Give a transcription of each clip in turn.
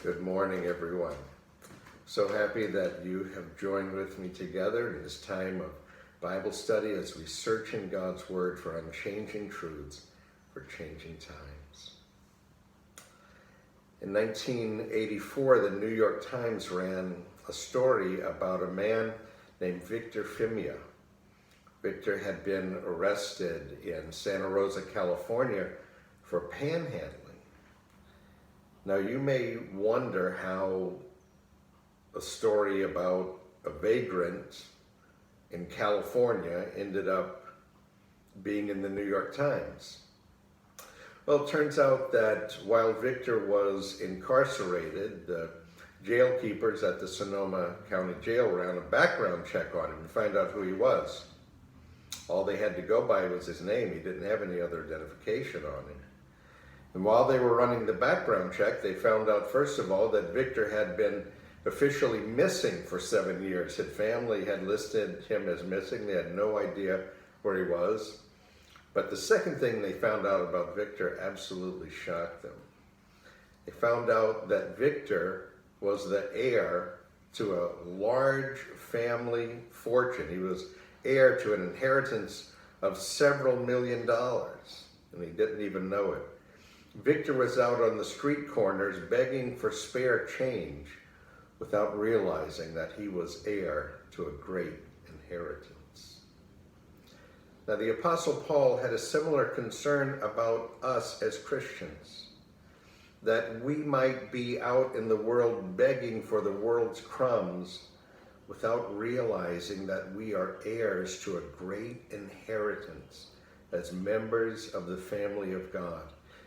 Good morning, everyone. So happy that you have joined with me together in this time of Bible study as we search in God's Word for unchanging truths for changing times. In 1984, the New York Times ran a story about a man named Victor Fimia. Victor had been arrested in Santa Rosa, California for panhandling. Now, you may wonder how a story about a vagrant in California ended up being in the New York Times. Well, it turns out that while Victor was incarcerated, the jail keepers at the Sonoma County Jail ran a background check on him and find out who he was. All they had to go by was his name. He didn't have any other identification on him. And while they were running the background check, they found out, first of all, that Victor had been officially missing for 7 years. His family had listed him as missing. They had no idea where he was. But the second thing they found out about Victor absolutely shocked them. They found out that Victor was the heir to a large family fortune. He was heir to an inheritance of several $1 million, and he didn't even know it. Victor was out on the street corners begging for spare change without realizing that he was heir to a great inheritance. Now, the Apostle Paul had a similar concern about us as Christians, that we might be out in the world begging for the world's crumbs without realizing that we are heirs to a great inheritance as members of the family of God.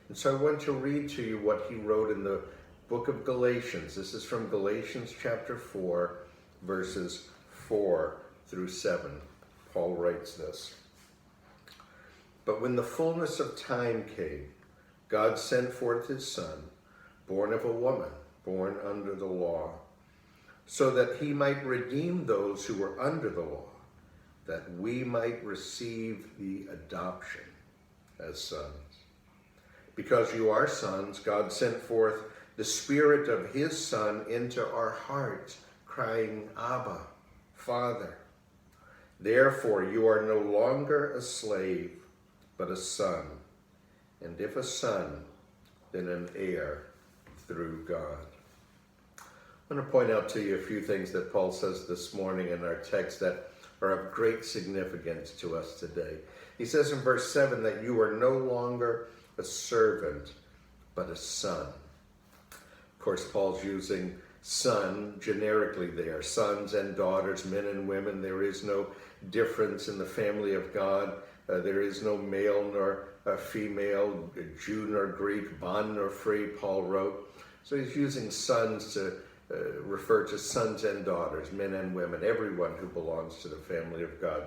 And so I want to read to you what he wrote in the book of Galatians. This is from Galatians chapter 4, verses 4 through 7. Paul writes this. But when the fullness of time came, God sent forth his Son, born of a woman, born under the law, so that he might redeem those who were under the law, that we might receive the adoption as sons. Because you are sons, God sent forth the Spirit of his Son into our hearts, crying, Abba, Father. Therefore you are no longer a slave, but a son. And if a son, then an heir through God. I want to point out to you a few things that Paul says this morning in our text that are of great significance to us today. He says in verse 7 that you are no longer a servant, but a son. Of course, Paul's using son generically there. Sons and daughters, men and women. There is no difference in the family of God. There is no male nor female, Jew nor Greek, bond nor free, Paul wrote. So he's using sons to refer to sons and daughters, men and women, everyone who belongs to the family of God.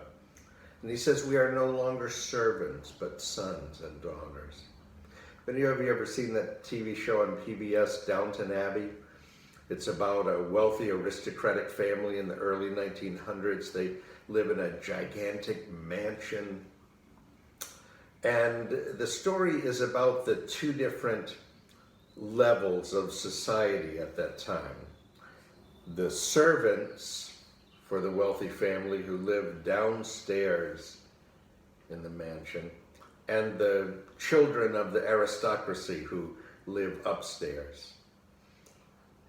And he says we are no longer servants, but sons and daughters. Have you ever seen that TV show on PBS, Downton Abbey? It's about a wealthy aristocratic family in the early 1900s. They live in a gigantic mansion. And the story is about the two different levels of society at that time. The servants for the wealthy family who lived downstairs in the mansion, and the children of the aristocracy who live upstairs.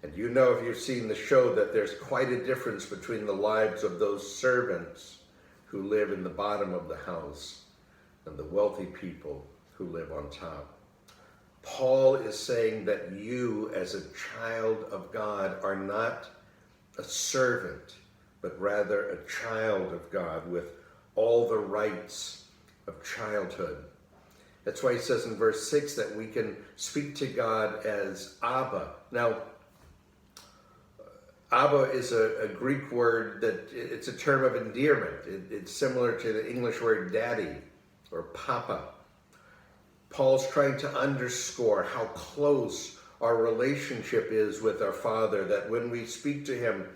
And you know, if you've seen the show, that there's quite a difference between the lives of those servants who live in the bottom of the house and the wealthy people who live on top. Paul is saying that you, as a child of God, are not a servant, but rather a child of God with all the rights of childhood. That's why he says in verse 6 that we can speak to God as Abba. Now, Abba is a Greek word that it's a term of endearment. It's similar to the English word daddy or papa. Paul's trying to underscore how close our relationship is with our Father, that when we speak to him,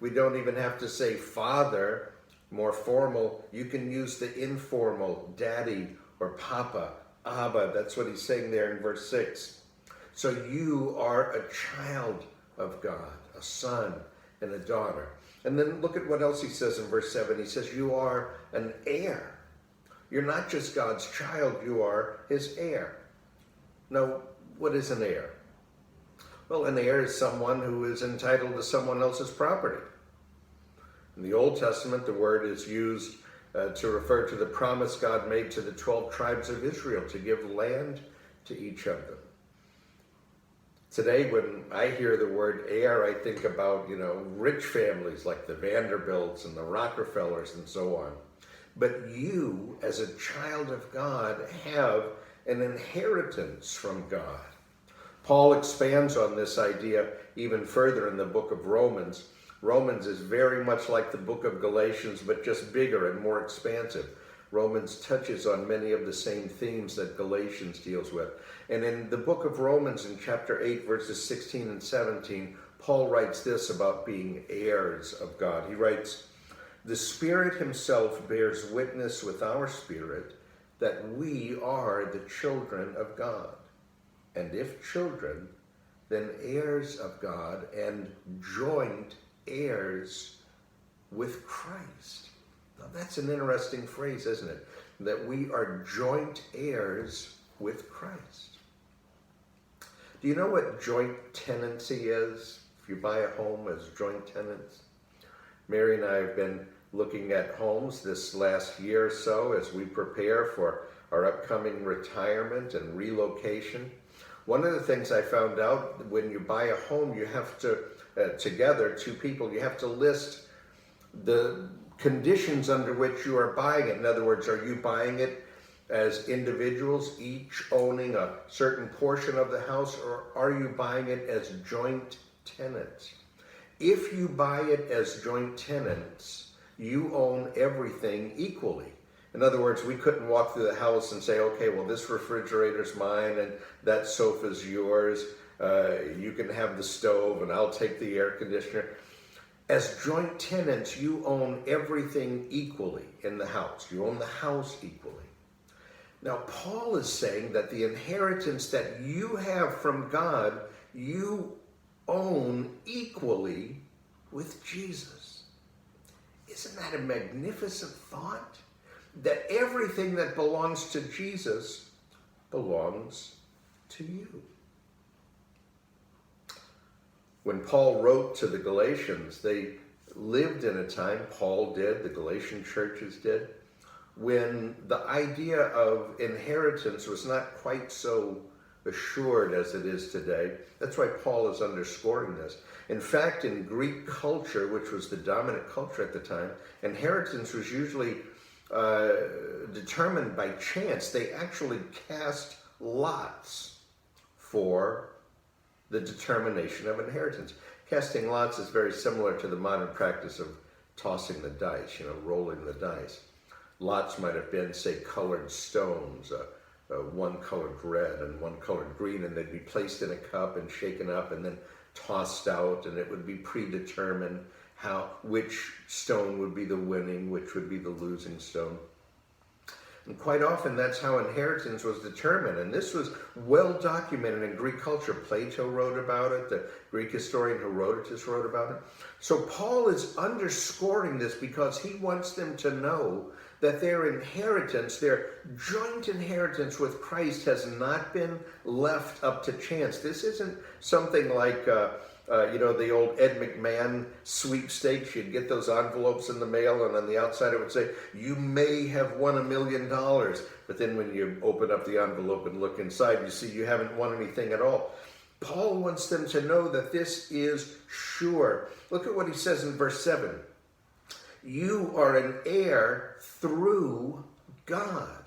we don't even have to say Father, more formal. You can use the informal, daddy or papa, Abba. That's what he's saying there in verse 6. So you are a child of God, a son and a daughter. And then look at what else he says in verse 7. He says, you are an heir. You're not just God's child, you are his heir. Now, what is an heir? Well, an heir is someone who is entitled to someone else's property. In the Old Testament, the word is used to refer to the promise God made to the 12 tribes of Israel to give land to each of them. Today, when I hear the word heir, I think about, rich families like the Vanderbilts and the Rockefellers and so on. But you, as a child of God, have an inheritance from God. Paul expands on this idea even further in the book of Romans. Romans is very much like the book of Galatians, but just bigger and more expansive. Romans touches on many of the same themes that Galatians deals with. And in the book of Romans, in chapter 8, verses 16 and 17, Paul writes this about being heirs of God. He writes, the Spirit himself bears witness with our spirit that we are the children of God. And if children, then heirs of God and joint heirs with Christ. Now that's an interesting phrase, isn't it? That we are joint heirs with Christ. Do you know what joint tenancy is? If you buy a home as joint tenants? Mary and I have been looking at homes this last year or so as we prepare for our upcoming retirement and relocation. One of the things I found out, when you buy a home, you have to, together, two people, you have to list the conditions under which you are buying it. In other words, are you buying it as individuals, each owning a certain portion of the house, or are you buying it as joint tenants? If you buy it as joint tenants, you own everything equally. In other words, we couldn't walk through the house and say, okay, well, this refrigerator's mine and that sofa's yours. You can have the stove and I'll take the air conditioner. As joint tenants, you own everything equally in the house. You own the house equally. Now, Paul is saying that the inheritance that you have from God, you own equally with Jesus. Isn't that a magnificent thought? That everything that belongs to Jesus belongs to you. When Paul wrote to the Galatians, they lived in a time, Paul did, the Galatian churches did, when the idea of inheritance was not quite so assured as it is today. That's why Paul is underscoring this. In fact, in Greek culture, which was the dominant culture at the time, inheritance was usually determined by chance. They actually cast lots for the determination of inheritance. Casting lots is very similar to the modern practice of tossing the dice, rolling the dice. Lots might have been, say, colored stones, one colored red and one colored green, and they'd be placed in a cup and shaken up and then tossed out, and it would be predetermined which stone would be the winning, which would be the losing stone. And quite often that's how inheritance was determined. And this was well documented in Greek culture. Plato wrote about it. The Greek historian Herodotus wrote about it. So Paul is underscoring this because he wants them to know that their inheritance, their joint inheritance with Christ, has not been left up to chance. This isn't something like the old Ed McMahon sweepstakes. You'd get those envelopes in the mail, and on the outside it would say, you may have won $1 million. But then when you open up the envelope and look inside, you see you haven't won anything at all. Paul wants them to know that this is sure. Look at what he says in verse 7. You are an heir through God.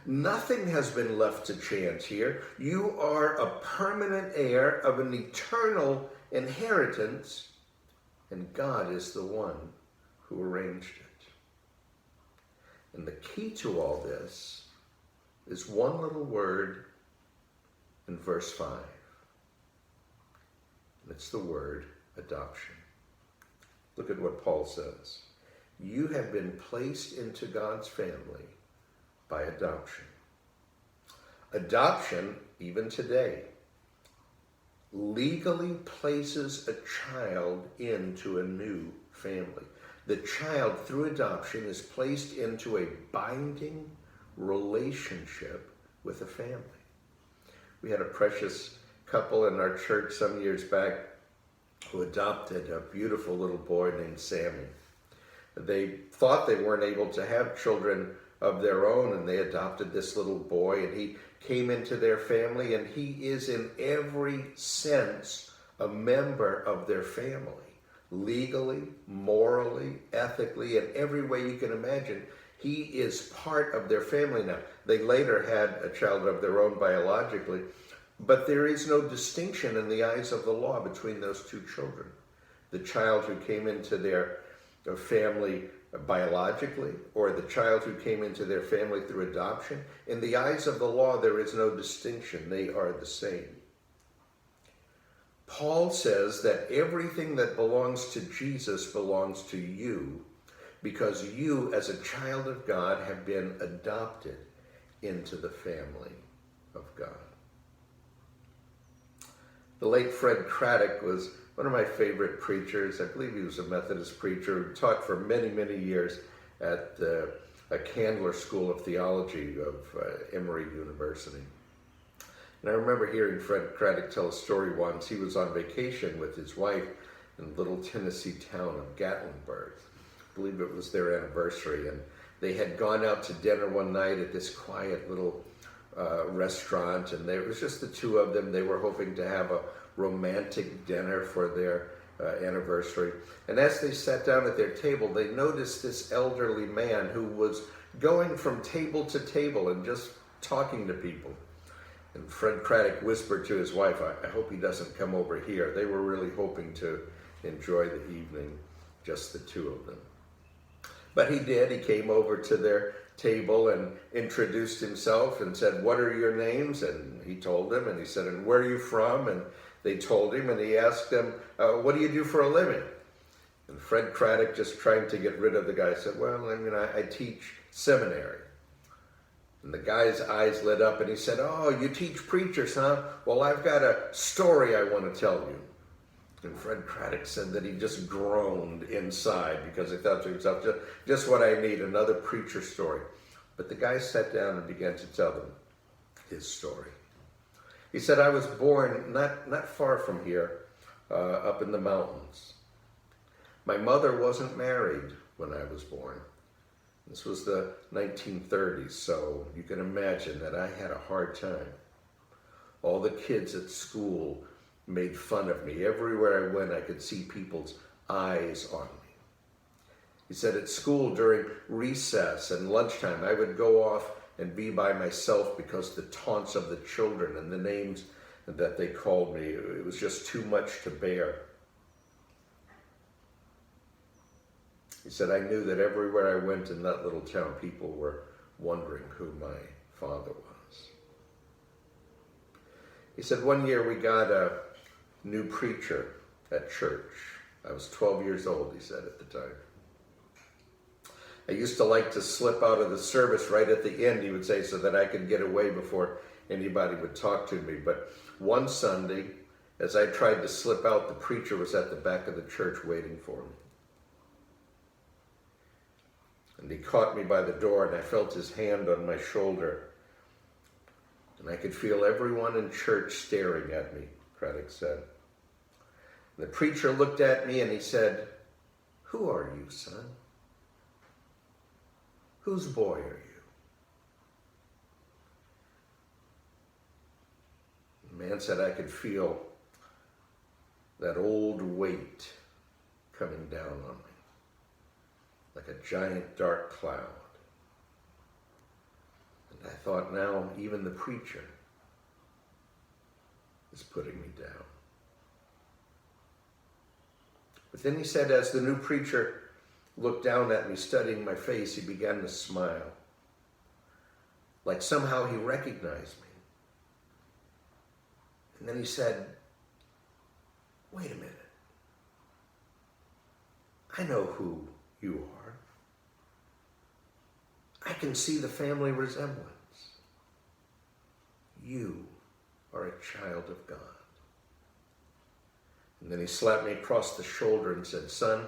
Nothing has been left to chance here. You are a permanent heir of an eternal inheritance, and God is the one who arranged it. And the key to all this is one little word in verse 5. And it's the word adoption. Look at what Paul says. You have been placed into God's family by adoption. Adoption, even today, legally places a child into a new family. The child, through adoption, is placed into a binding relationship with a family. We had a precious couple in our church some years back who adopted a beautiful little boy named Sammy. They thought they weren't able to have children of their own, and they adopted this little boy, and he came into their family, and he is in every sense a member of their family. Legally, morally, ethically, in every way you can imagine, he is part of their family now. They later had a child of their own biologically, but there is no distinction in the eyes of the law between those two children. The child who came into their family biologically, or the child who came into their family through adoption, in the eyes of the law there is no distinction. They are the same. Paul says that everything that belongs to Jesus belongs to you, because you, as a child of God, have been adopted into the family of God. The late Fred Craddock was one of my favorite preachers. I believe he was a Methodist preacher who taught for many, many years at a Candler School of Theology of Emory University. And I remember hearing Fred Craddock tell a story once. He was on vacation with his wife in the little Tennessee town of Gatlinburg. I believe it was their anniversary. And they had gone out to dinner one night at this quiet little restaurant, and it was just the two of them. They were hoping to have a romantic dinner for their anniversary. And as they sat down at their table, they noticed this elderly man who was going from table to table and just talking to people. And Fred Craddock whispered to his wife, I hope he doesn't come over here. They were really hoping to enjoy the evening, just the two of them. But he did. He came over to their table and introduced himself and said, "What are your names?" And he told them, and he said, "And where are you from?" And they told him, and he asked them, "What do you do for a living?" And Fred Craddock, just trying to get rid of the guy, said, "Well, I teach seminary." And the guy's eyes lit up, and he said, "Oh, you teach preachers, huh? Well, I've got a story I want to tell you." And Fred Craddock said that he just groaned inside because he thought to himself, just what I need, another preacher story. But the guy sat down and began to tell them his story. He said, "I was born not far from here, up in the mountains. My mother wasn't married when I was born. This was the 1930s, so you can imagine that I had a hard time. All the kids at school made fun of me. Everywhere I went, I could see people's eyes on me." He said at school during recess and lunchtime, I would go off and be by myself because the taunts of the children and the names that they called me, it was just too much to bear. He said, I knew that everywhere I went in that little town, people were wondering who my father was. He said, one year we got a new preacher at church. I was 12 years old, he said at the time. I used to like to slip out of the service right at the end, he would say, so that I could get away before anybody would talk to me. But one Sunday, as I tried to slip out, the preacher was at the back of the church waiting for me. And he caught me by the door, and I felt his hand on my shoulder. And I could feel everyone in church staring at me, Craddock said. And the preacher looked at me and he said, "Who are you, son? Whose boy are you?" The man said I could feel that old weight coming down on me, like a giant dark cloud. And I thought, now even the preacher is putting me down. But then he said, as the new preacher looked down at me, studying my face, he began to smile, like somehow he recognized me. And then he said, wait a minute. I know who you are. I can see the family resemblance. You are a child of God. And then he slapped me across the shoulder and said, "Son,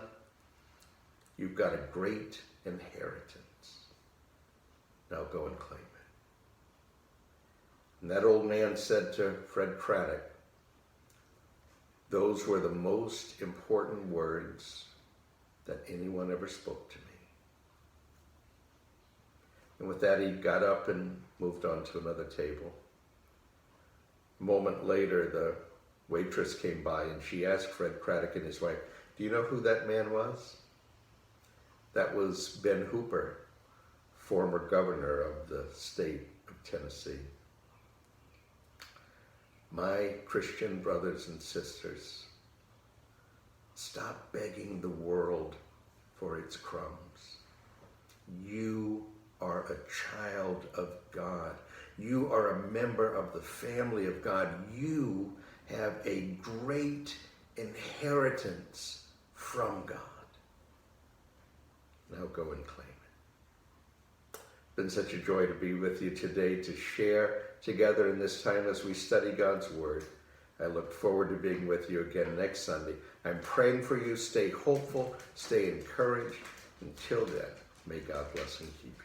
you've got a great inheritance. Now go and claim it." And that old man said to Fred Craddock, "Those were the most important words that anyone ever spoke to me." And with that, he got up and moved on to another table. A moment later, the waitress came by and she asked Fred Craddock and his wife, "Do you know who that man was?" That was Ben Hooper, former governor of the state of Tennessee. My Christian brothers and sisters, stop begging the world for its crumbs. You are a child of God. You are a member of the family of God. You have a great inheritance from God. Now go and claim it. It's been such a joy to be with you today, to share together in this time as we study God's Word. I look forward to being with you again next Sunday. I'm praying for you. Stay hopeful, stay encouraged. Until then, may God bless and keep you.